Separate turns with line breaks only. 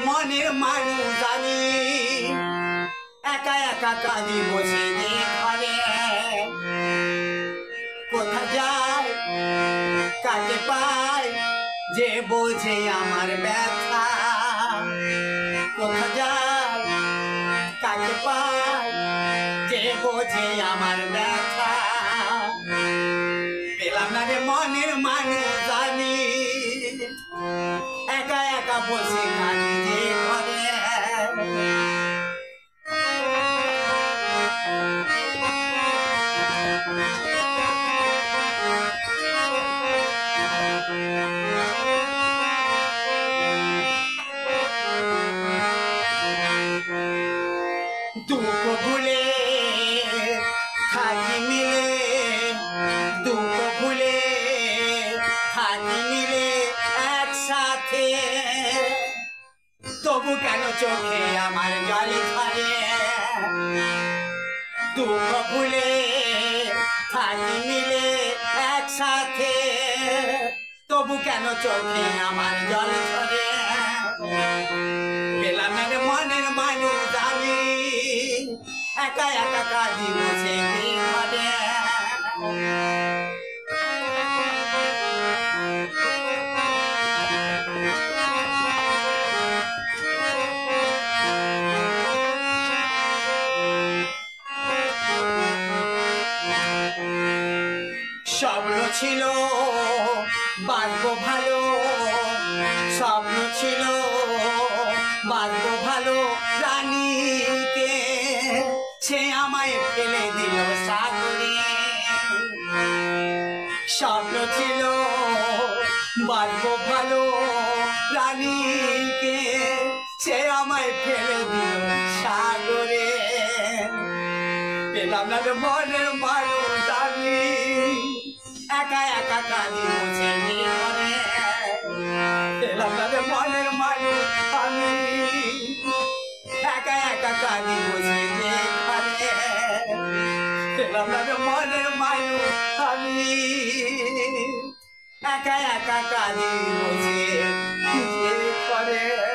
মনের মানুষ আমি একা একা কাঁদি বসে ঘরে কোথা যায় কাকে পায় যে বোঝে আমার ব্যথা কোথা যায় কাকে পায় যে বোঝে আমার ব্যথা পেলাম না রে মনের মানুষ আমি একা একা বসে কাঁদি যে ঘরে দুঃখ ভুলে থাকি মিলে দুঃখ ভুলে থাকি মিলে একসাথে তবু কেন চোখে আমার জল ঝরে দুঃখ ভুলে থাকি মিলে একসাথে তবু কেন চোখে আমার জল ঝরে পেলাম না রে মনের মানুষ আমি একা একা কাঁদি বসে ঘরে স্বপ্ন ছিল বাঁচবো ভালো স্বপ্ন ছিল বাঁচবো ভালো রানীকে সে আমায় ফেলে দিল সাগরে স্বপ্ন ছিল বাঁচবো ভালো রানীকে সে আমায় ফেলে দিল সাগরে পেলাম না মনের মানুষ আমি একা একা কাঁদি বসে ঘরে পেলাম না মনের মানুষ আমি একা একা কাঁদি বসে ঘরে পেলাম না মনের মানুষ আমি একা একা কাঁদি বসে ঘরে